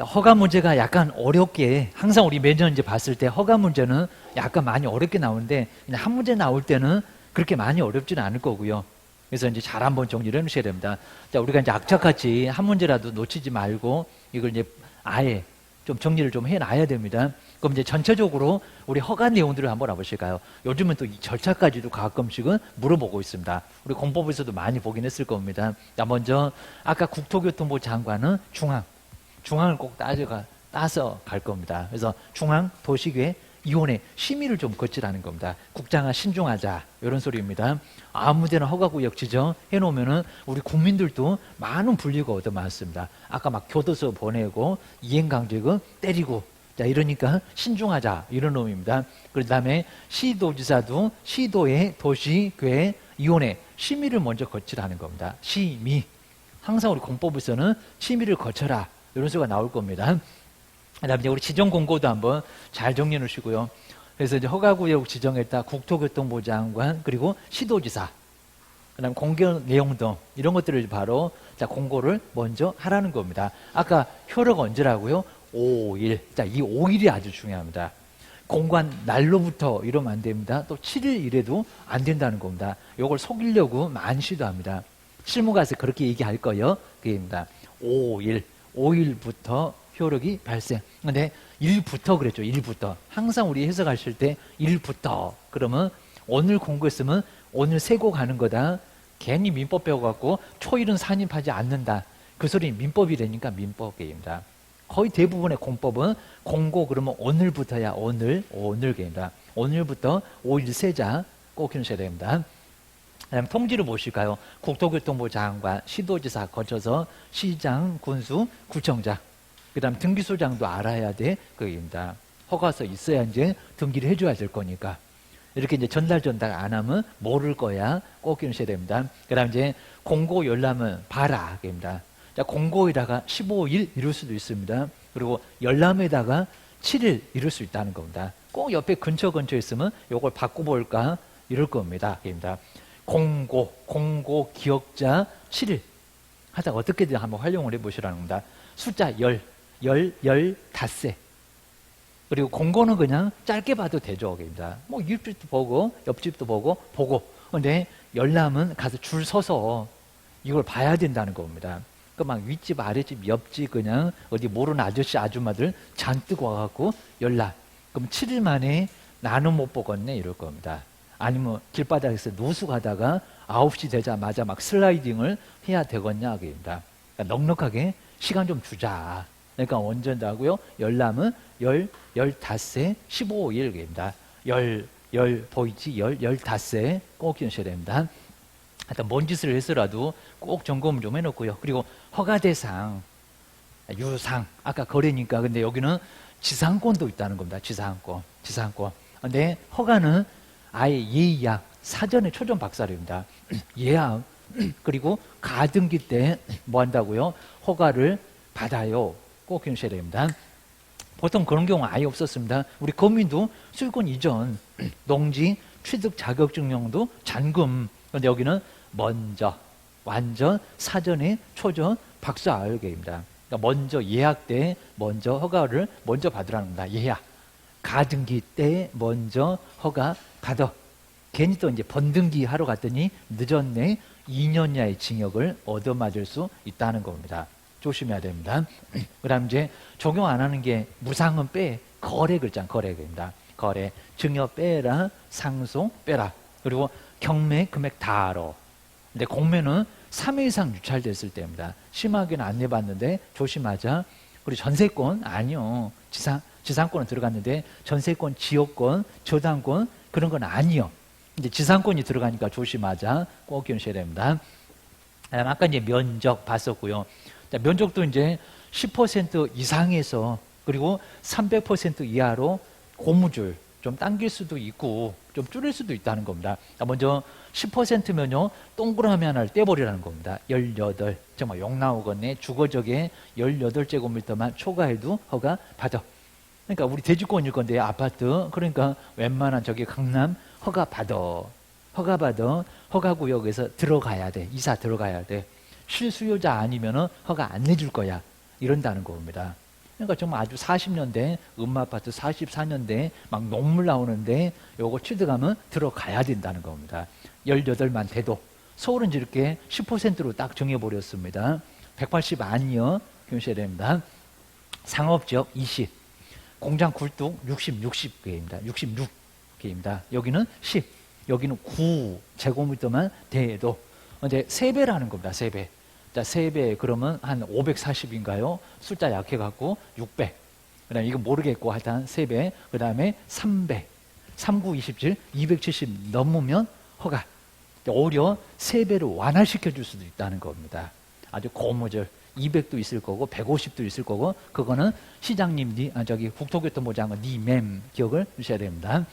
허가 문제가 약간 어렵게, 항상 우리 매년 이제 봤을 때 허가 문제는 약간 많이 어렵게 나오는데, 그냥 한 문제 나올 때는 그렇게 많이 어렵지는 않을 거고요. 그래서 이제 잘 한번 정리를 해 놓으셔야 됩니다. 자, 우리가 이제 악착같이 한 문제라도 놓치지 말고 이걸 이제 아예 좀 정리를 좀 해놔야 됩니다. 그럼 이제 전체적으로 우리 허가 내용들을 한번 알아보실까요? 요즘은 또 이 절차까지도 가끔씩은 물어보고 있습니다. 우리 공법에서도 많이 보긴 했을 겁니다. 자, 먼저 아까 국토교통부 장관은 중앙을 꼭 따서 갈 겁니다. 그래서 중앙 도시계획 위원회 심의를 좀 거치라는 겁니다. 국장아 신중하자, 이런 소리입니다. 아무데나 허가구역 지정해 놓으면은 우리 국민들도 많은 불리가 얻어맞습니다. 아까 막 교도소 보내고 이행강제금 때리고, 자, 이러니까 신중하자, 이런 의미입니다. 그 다음에 시도지사도 시도의 도시계획위원회 심의를 먼저 거치라는 겁니다. 심의. 항상 우리 공법에서는 심의를 거쳐라, 이런 수가 나올 겁니다. 그다음에 이제 우리 지정 공고도 한번 잘 정리해 놓으시고요. 그래서 이제 허가구역 지정했다 국토교통부 장관 그리고 시도지사, 그다음 공개 내용 등 이런 것들을 바로 자 공고를 먼저 하라는 겁니다. 아까 효력 언제라고요? 5일. 자, 이 5일이 아주 중요합니다. 공관 날로부터 이러면 안 됩니다. 또 7일 이래도 안 된다는 겁니다. 이걸 속이려고 많이 시도합니다. 실무 가서 그렇게 얘기할 거예요. 그게입니다. 5일부터 효력이 발생. 근데 1부터 그랬죠. 1부터. 항상 우리 해석하실 때 1부터 그러면 오늘 공부했으면 오늘 세고 가는 거다. 괜히 민법 배워갖고 초일은 산입하지 않는다. 그 소리 민법이라니까 민법계입니다. 거의 대부분의 공법은 공고 그러면 오늘부터야. 오늘계입니다. 오늘부터 5일 세자 꼭 기억하셔야 됩니다. 그다음 통지를 보실까요? 국토교통부 장관, 시도지사 거쳐서 시장, 군수, 구청장, 그 다음 등기소장도 알아야 돼. 그입니다. 허가서 있어야 이제 등기를 해줘야 될 거니까. 이렇게 이제 전달 안 하면 모를 거야. 꼭 기억하셔야 됩니다. 그 다음 이제 공고 열람은 봐라. 그입니다. 자, 공고에다가 15일 이룰 수도 있습니다. 그리고 열람에다가 7일 이룰 수 있다는 겁니다. 꼭 옆에 근처에 있으면 이걸 바꿔볼까? 이럴 겁니다. 그입니다. 공고 기억자 7일 하다가 어떻게든 한번 활용을 해보시라는 겁니다. 숫자 15세. 그리고 공고는 그냥 짧게 봐도 되죠. 뭐 옆집도 보고 옆집도 보고. 근데 열람은 가서 줄 서서 이걸 봐야 된다는 겁니다. 그 막 윗집 아랫집 옆집 그냥 어디 모르는 아저씨 아줌마들 잔뜩 와갖고 열람. 그럼 7일 만에 나는 못 보겠네, 이럴 겁니다. 아니면 길바닥에서 노숙하다가 9시 되자마자 막 슬라이딩을 해야 되겠냐, 그입니다. 그러니까 넉넉하게 시간 좀 주자. 그러니까 언제다고요? 열람은 15세, 15일입니다. 보이지? 15세 꼭 기억하셔야 됩니다. 하여튼 뭔 짓을 해서라도 꼭 점검을 좀 해놓고요. 그리고 허가 대상, 유상, 아까 거래니까 근데 여기는 지상권도 있다는 겁니다. 지상권. 근데 허가는 아예 예약, 사전에 초전 박살입니다. 예약, 그리고 가등기 때 뭐 한다고요? 허가를 받아요. 꼭 기억하셔야 됩니다. 보통 그런 경우 아예 없었습니다. 우리 거민도 소유권 이전, 농지, 취득 자격증명도 잔금. 그런데 여기는 먼저, 완전, 사전에 초전 박살입니다. 그러니까 먼저 예약 때 먼저 허가를 먼저 받으라는 겁니다. 예약. 가등기 때 먼저 허가 받아. 괜히 또 이제 번등기 하러 갔더니 늦었네. 2년야의 징역을 얻어맞을 수 있다는 겁니다. 조심해야 됩니다. 그 다음 이제 적용 안 하는 게 무상은 빼. 거래 글자, 거래입니다. 거래. 증여 빼라. 상속 빼라. 그리고 경매, 금액 다 알아. 근데 공매는 3회 이상 유찰됐을 때입니다. 심하게는 안 내봤는데 조심하자. 그리고 전세권, 아니요. 지상권은 들어갔는데 전세권, 지역권, 저당권 그런 건 아니요. 이제 지상권이 들어가니까 조심하자. 꼭 기억하셔야 됩니다. 아까 이제 면적 봤었고요. 자, 면적도 이제 10% 이상에서 그리고 300% 이하로 고무줄 좀 당길 수도 있고 좀 줄일 수도 있다는 겁니다. 먼저 10%면요 동그라미 하나를 떼버리라는 겁니다. 18, 정말 욕 나오겠네. 주거적에 18제곱미터만 초과해도 허가 받아. 그러니까 우리 대지권일 건데 아파트, 그러니까 웬만한 저기 강남 허가 받아. 허가구역에서 들어가야 돼. 이사 들어가야 돼. 실수요자 아니면은 허가 안 내줄 거야. 이런다는 겁니다. 그러니까 정말 아주 40년대, 음마아파트 44년대 막 논물 나오는데 요거 취득하면 들어가야 된다는 겁니다. 18만 돼도. 서울은 이렇게 10%로 딱 정해버렸습니다. 180 아니요. 기억하셔야 됩니다. 상업지역 20, 공장 굴뚝 60개입니다. 66개입니다. 여기는 10, 여기는 9 제곱미터만 돼도 이제 3배라는 겁니다. 3배. 자, 3배 그러면 한 540인가요? 숫자 약해갖고 600. 그 다음에 이거 모르겠고 하여튼 3배. 그 다음에 3배. 39, 27, 270 넘으면 허가. 오히려 3배로 완화시켜 줄 수도 있다는 겁니다. 아주 고무줄. 200도 있을 거고 150도 있을 거고 그거는 시장님 국토교통부 장관 니맴 기억을 주셔야 됩니다.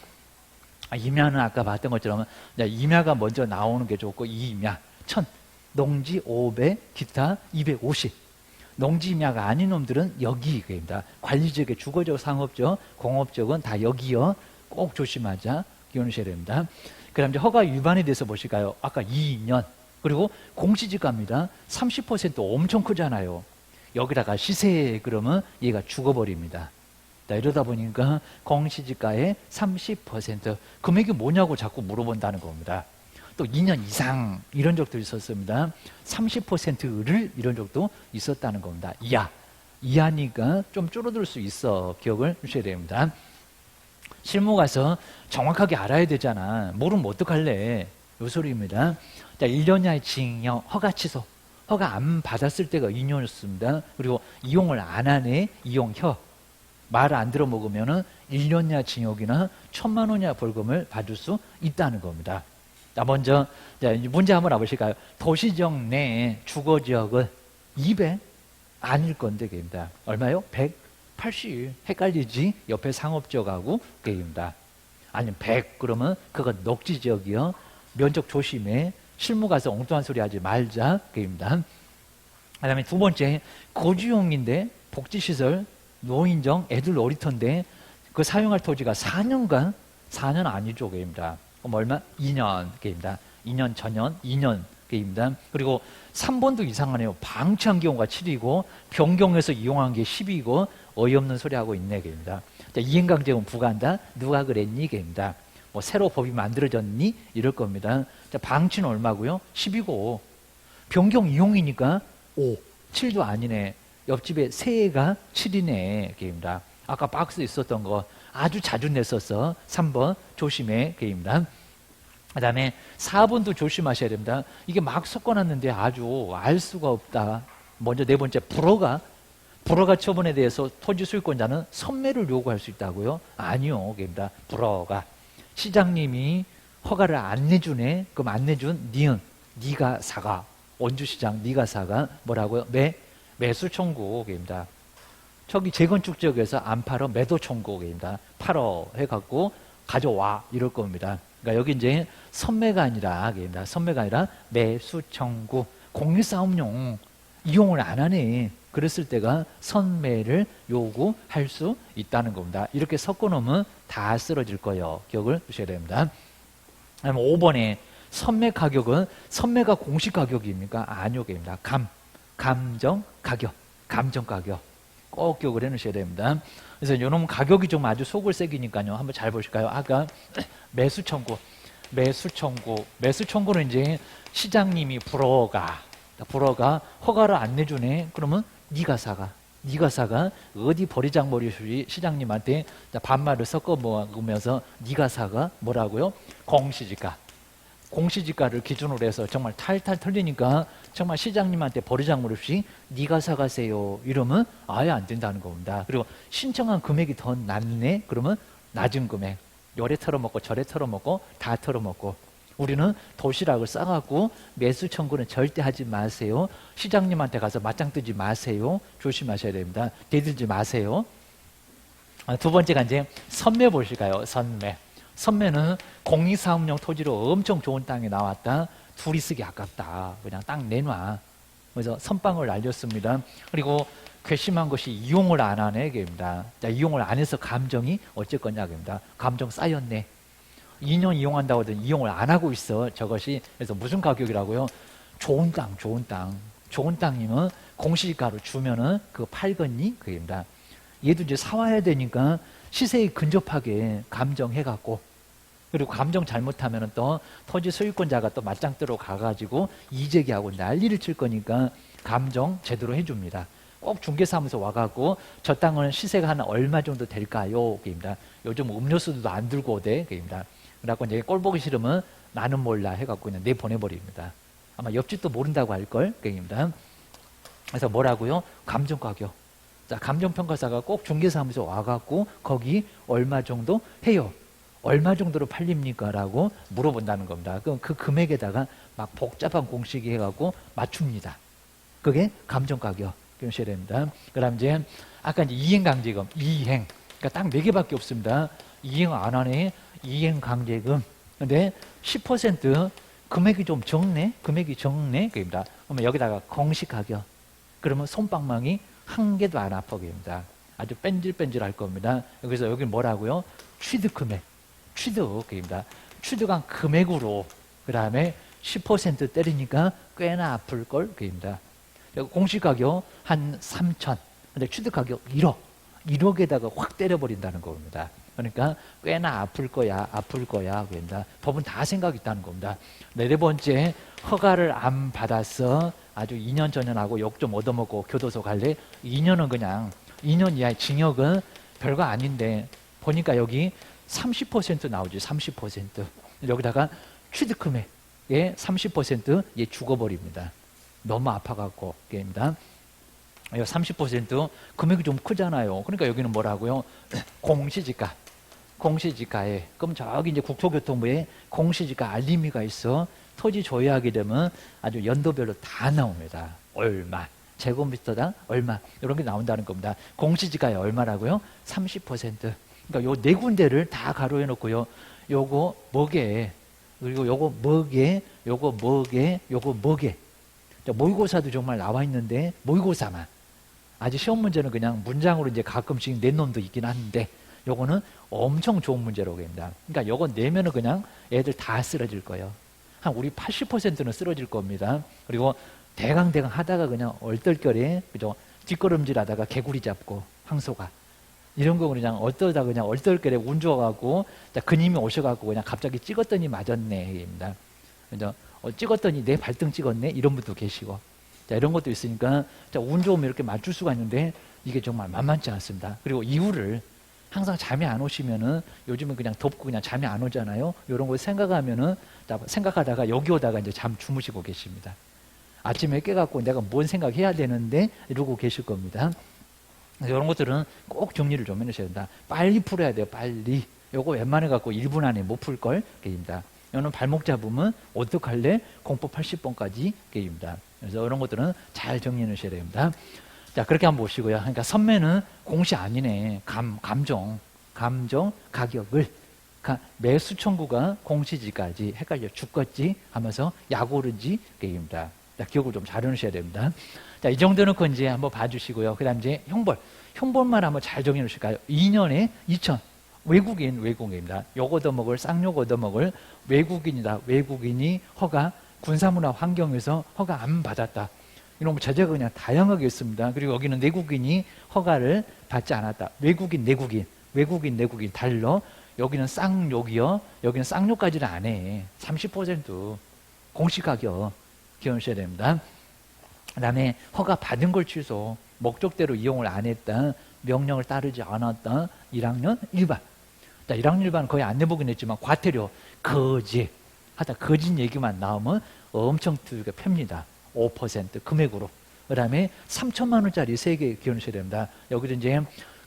임야는 아까 봤던 것처럼 임야가 먼저 나오는 게 좋고 이임야 1000 농지 500 기타 250 농지 임야가 아닌 놈들은 여기 입니다. 관리지역의 주거적 상업적 공업적은 다 여기요. 꼭 조심하자 기억하셔야 됩니다. 그 다음 이제 허가 위반에 대해서 보실까요? 아까 2년 그리고 공시지가입니다. 30% 엄청 크잖아요. 여기다가 시세 그러면 얘가 죽어버립니다. 이러다 보니까 공시지가의 30% 금액이 뭐냐고 자꾸 물어본다는 겁니다. 또 2년 이상 이런 적도 있었습니다. 30%를 이런 적도 있었다는 겁니다. 이하니까 좀 줄어들 수 있어. 기억을 주셔야 됩니다. 실무 가서 정확하게 알아야 되잖아. 모르면 어떡할래? 요 소리입니다. 자, 1년 이하의 징역, 허가 취소. 허가 안 받았을 때가 2년이었습니다. 그리고 이용을 안 하네, 이용혀. 말 안 들어 먹으면은 1년 이하 징역이나 1,000만 원 이하 벌금을 받을 수 있다는 겁니다. 자, 먼저 문제 한번 와보실까요? 도시지역 내 주거지역은 200 아닐 건데 게임다. 얼마요? 180. 헷갈리지? 옆에 상업지역하고 게임다. 아니면 100 그러면 그건 녹지지역이요. 면적 조심해. 실무 가서 엉뚱한 소리 하지 말자. 게임다. 그 다음에 두 번째, 거주용인데 복지시설, 노인정, 애들 놀이터인데 그 사용할 토지가 4년간? 4년 아니죠. 게임다. 그럼 얼마? 2년. 게임다. 2년 전년, 2년. 게임다. 그리고 3번도 이상하네요. 방치한 경우가 7이고 변경해서 이용한 게 10이고 어이없는 소리 하고 있네. 게임다. 이행강제금 부과한다? 누가 그랬니? 게임다. 뭐 새로 법이 만들어졌니? 이럴 겁니다. 자, 방치는 얼마고요? 10이고 변경 이용이니까 5, 7도 아니네. 옆집에 새해가 7이네. 게임다. 아까 박스에 있었던 거 아주 자주 냈었어. 3번 조심해. 게임다. 그 다음에 4번도 조심하셔야 됩니다. 이게 막 섞어놨는데 아주 알 수가 없다. 먼저 네 번째, 불허가 처분에 대해서 토지 소유권자는 선매를 요구할 수 있다고요? 아니요. 게임다. 불허가. 시장님이 허가를 안 내주네. 그럼 안 내준 니은, 니가 사가. 원주시장 니가 사가. 뭐라고요? 매수 청구입니다. 저기 재건축 지역에서 안 팔어 매도 청구입니다. 팔어 해갖고 가져와 이럴 겁니다. 그러니까 여기 이제 선매가 아니라 선매가 아니라 매수 청구. 공유싸움용 이용을 안 하네. 그랬을 때가 선매를 요구할 수 있다는 겁니다. 이렇게 섞어놓으면 다 쓰러질 거예요. 기억을 주셔야 됩니다. 그다음에 5번에 선매 가격은 선매가 공시 가격입니까? 아니요. 입니다. 감정 가격. 꼭 기억을 해놓으셔야 됩니다. 그래서 이놈 가격이 좀 아주 속을 새기니까요. 한번 잘 보실까요? 아까 매수 청구는 이제 시장님이 불허가 허가를 안 내주네. 그러면 네가 사가 어디 버리장머리 시장님한테 반말을 섞어 먹으면서 네가 사가 뭐라고요? 공시지가를 기준으로 해서 정말 탈탈 털리니까 정말 시장님한테 버리장머리 없이 네가 사가세요 이러면 아예 안 된다는 겁니다. 그리고 신청한 금액이 더 낮네. 그러면 낮은 금액 요래 털어먹고 저래 털어먹고 다 털어먹고. 우리는 도시락을 싸갖고 매수 청구는 절대 하지 마세요. 시장님한테 가서 맞짱 뜨지 마세요. 조심하셔야 됩니다. 대들지 마세요. 두 번째가 이제 선매 보실까요? 선매는 공익사업용 토지로 엄청 좋은 땅에 나왔다. 둘이 쓰기 아깝다. 그냥 땅 내놔. 그래서 선빵을 날렸습니다. 그리고 괘씸한 것이 이용을 안 하네. 입니다. 이용을 안 해서 감정이 어쩔 거냐입니다. 감정 쌓였네. 2년 이용한다고 하더니 이용을 안 하고 있어. 저것이. 그래서 무슨 가격이라고요? 좋은 땅이면 공시지가로 주면은 그거 팔겠니? 그입니다. 얘도 이제 사와야 되니까 시세에 근접하게 감정해갖고, 그리고 감정 잘못하면 또 토지 소유권자가 또 맞짱뜨러 가가지고 이재기하고 난리를 칠 거니까 감정 제대로 해줍니다. 꼭 중개사무소 와갖고 저 땅은 시세가 한 얼마 정도 될까요? 그입니다. 요즘 음료수도 안 들고 오대. 그입니다. 그래갖고 이제 꼴 보기 싫으면 나는 몰라 해갖고 그냥 내보내버립니다. 아마 옆집도 모른다고 할걸. 그입니다. 그래서 뭐라고요? 감정가격. 자, 감정평가사가 꼭 중개사무소 와갖고 거기 얼마 정도 해요. 얼마 정도로 팔립니까? 라고 물어본다는 겁니다. 그럼 그 금액에다가 막 복잡한 공식이 해갖고 맞춥니다. 그게 감정가격. 기억하셔야 됩니다. 그 다음 이제 아까 이제 이행강제금, 이행. 그러니까 딱 4개밖에 없습니다. 이행 안 하네. 이행강제금. 근데 10% 금액이 좀 적네? 금액이 적네? 그입니다. 그러면 여기다가 공시가격. 그러면 손방망이 한 개도 안 아프게입니다. 아주 뺀질뺀질할 겁니다. 여기서 여기 뭐라고요? 취득금액. 취득입니다. 취득한 금액으로 그 다음에 10% 때리니까 꽤나 아플 걸 그입니다. 공시가격 한 3천, 근데 취득가격 1억, 1억에다가 확 때려버린다는 겁니다. 그러니까 꽤나 아플 거야, 그입니다. 법은 다 생각이 있다는 겁니다. 네 번째, 허가를 안 받았어. 아주 2년 전연하고 욕 좀 얻어먹고 교도소 갈래? 2년은 그냥 2년 이하의 징역은 별거 아닌데 보니까 여기 30% 나오죠. 30%. 여기다가 취득금액의 30% 죽어버립니다. 너무 아파갖고 게임이다. 30% 금액이 좀 크잖아요. 그러니까 여기는 뭐라고요? 공시지가. 공시지가에. 그럼 저기 이제 국토교통부에 공시지가 알림이가 있어. 토지 조회하게 되면 아주 연도별로 다 나옵니다. 얼마, 제곱미터당 얼마 이런 게 나온다는 겁니다. 공시지가에 얼마라고요? 30%. 그러니까 요 네 군데를 다 가로해 놓고요. 요거 뭐게, 그리고 요거 뭐게, 요거 뭐게, 요거 뭐게. 모의고사도 정말 나와 있는데 모의고사만. 아직 시험 문제는 그냥 문장으로 이제 가끔씩 낸 놈도 있긴 한데 요거는 엄청 좋은 문제로 보입니다. 그러니까 요거 내면은 그냥 애들 다 쓰러질 거예요. 한 우리 80%는 쓰러질 겁니다. 그리고 대강 하다가 그냥 얼떨결에 그죠? 뒷걸음질 하다가 개구리 잡고 황소가 이런 거 그냥 어떠다 그냥 얼떨결에 운 좋아갖고 그님이 오셔갖고 그냥 갑자기 찍었더니 맞았네 입니다. 그죠? 찍었더니 내 발등 찍었네 이런 분도 계시고 자, 이런 것도 있으니까 운 좋으면 이렇게 맞출 수가 있는데 이게 정말 만만치 않습니다. 그리고 이유를 항상 잠이 안 오시면은 요즘은 그냥 덥고 그냥 잠이 안 오잖아요. 이런 걸 생각하면은 생각하다가 여기 오다가 이제 잠 주무시고 계십니다. 아침에 깨갖고 내가 뭔 생각해야 되는데 이러고 계실 겁니다. 이런 것들은 꼭 정리를 좀 해놓으셔야 된다. 빨리 풀어야 돼요. 빨리. 요거 웬만해 갖고 1분 안에 못 풀걸 게임이다. 이거는 발목 잡으면 어떡할래? 공법 80번까지 게임이다. 그래서 이런 것들은 잘 정리해 놓으셔야 됩니다. 자, 그렇게 한번 보시고요. 그러니까 선매는 공시 아니네. 감정 가격을 매수 청구가 공시지까지 헷갈려 죽겠지 하면서 약오르지 게임이다. 자, 기억을 좀 잘 해놓으셔야 됩니다. 자, 이 정도는 그 이제 한번 봐주시고요. 그 다음 이제 형벌만 한번 잘 정해 놓으실까요? 2년에 2천. 외국인입니다. 요거 얻어먹을, 쌍욕 얻어먹을 외국인이다. 외국인이 허가, 군사문화 환경에서 허가 안 받았다. 이런 제재가 그냥 다양하게 있습니다. 그리고 여기는 내국인이 허가를 받지 않았다. 내국인 달러. 여기는 쌍욕이요. 여기는 쌍욕까지는 안 해. 30% 공시가격 기억하셔야 됩니다. 그 다음에 허가 받은 걸 취소, 목적대로 이용을 안 했다, 명령을 따르지 않았다, 1학년 일반. 자, 1학년 일반은 거의 안 내보긴 했지만 과태료, 거짓 얘기만 나오면 엄청 두게 팹니다. 5% 금액으로. 그 다음에 3천만 원짜리 3개 기억하셔야 됩니다. 여기도 이제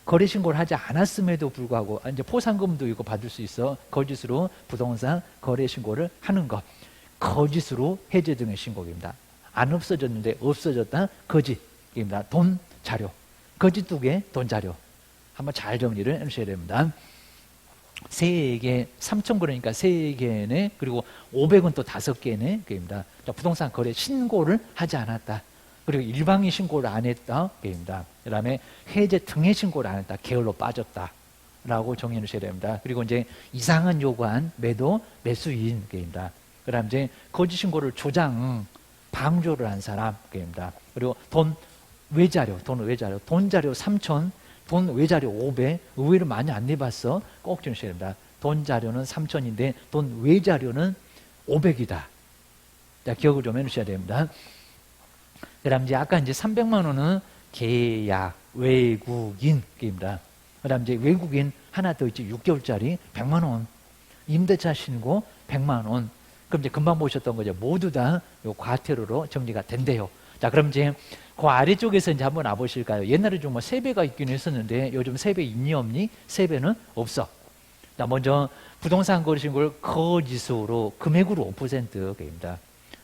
거래신고를 하지 않았음에도 불구하고 이제 포상금도 이거 받을 수 있어. 거짓으로 부동산 거래신고를 하는 것. 거짓으로 해제 등의 신고입니다. 안 없어졌는데 없어졌다. 거짓입니다. 돈, 자료. 거짓 2개, 돈, 자료. 한번 잘 정리를 해주셔야 됩니다. 3개, 3천 그러니까 3개네. 그리고 500은 또 5개네. 그입니다. 부동산 거래 신고를 하지 않았다. 그리고 일방위 신고를 안 했다. 그입니다. 그 다음에 해제 등의 신고를 안 했다. 게을러 빠졌다. 라고 정리해 주셔야 됩니다. 그리고 이제 이상한 요구한 매수인. 그입니다. 그 다음 이제 거짓 신고를 방조를 한 사람. 그입니다. 그리고 돈 외자료. 돈 자료 3천 돈 외자료 500, 의외로 많이 안 내봤어. 꼭 주셔야 됩니다. 돈 자료는 3천인데 돈 외자료는 500이다. 자, 기억을 좀 해주셔야 됩니다. 그 다음 이제 아까 이제 300만 원은 계약, 외국인입니다. 그 다음 이제 외국인 하나 더 있지, 6개월짜리 100만 원. 임대차 신고 100만 원. 그럼 이제 금방 보셨던 거죠. 모두 다 요 과태료로 정리가 된대요. 자, 그럼 이제 그 아래쪽에서 이제 한번 와보실까요? 옛날에 좀 뭐 세배가 있긴 했었는데 요즘 세배 있니 없니? 세배는 없어. 자, 먼저 부동산 거르신 걸 거짓으로 금액으로 5%입니다.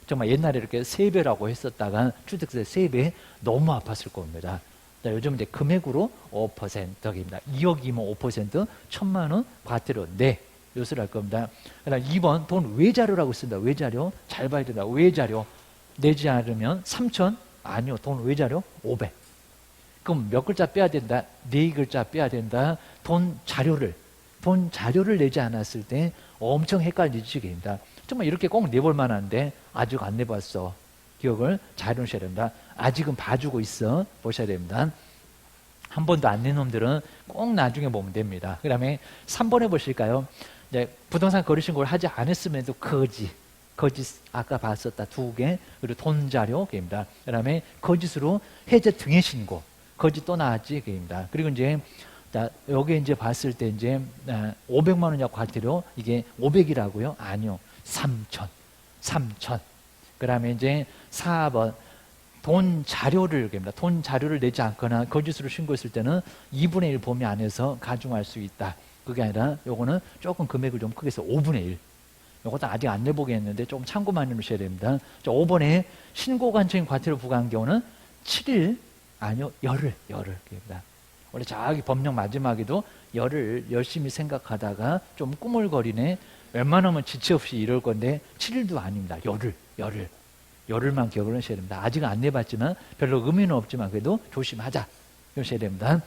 정말 옛날에 이렇게 세배라고 했었다가 주택세 세배 너무 아팠을 겁니다. 자, 요즘 이제 금액으로 5%입니다. 2억이면 5%, 1,000만 원 과태료 네. 요소를 할 겁니다. 그다음 2번 돈 외자료라고 쓴다. 외자료 잘 봐야 된다. 외자료 내지 않으면 3천 아니요. 돈 외자료 500. 그럼 몇 글자 빼야 된다? 4글자 빼야 된다. 돈 자료를 내지 않았을 때 엄청 헷갈리시겠습니다. 정말 이렇게 꼭 내볼 만한데 아직 안 내봤어. 기억을 잘 해놓으셔야 됩니다. 아직은 봐주고 있어. 보셔야 됩니다. 한 번도 안 낸 놈들은 꼭 나중에 보면 됩니다. 그 다음에 3번 해보실까요? 이제 부동산 거르신 걸 하지 않았음에도 거짓 아까 봤었다 2개, 그리고 돈 자료입니다. 그 다음에 거짓으로 해제 등의 신고, 거짓 또 나왔지, 입니다. 그리고 이제 여기 이제 봤을 때 이제 500만 원이냐 과태료, 이게 500이라고요? 아니요, 3천. 그 다음에 이제 4번 돈 자료를 돈 자료를 내지 않거나 거짓으로 신고했을 때는 2분의 1 범위 안에서 가중할 수 있다. 그게 아니라 요거는 조금 금액을 좀 크게 해서 5분의 1. 요것도 아직 안 내보겠는데 조금 참고만 해주셔야 됩니다. 5번에 신고관청인 과태료 부과한 경우는 7일 아니요, 열흘입니다. 원래 저기 법령 마지막에도 열흘 열심히 생각하다가 좀 꾸물거리네. 웬만하면 지체 없이 이럴 건데 7일도 아닙니다. 열흘만 기억을 하셔야 됩니다. 아직은 안 내봤지만 별로 의미는 없지만 그래도 조심하자. 그러셔야 됩니다.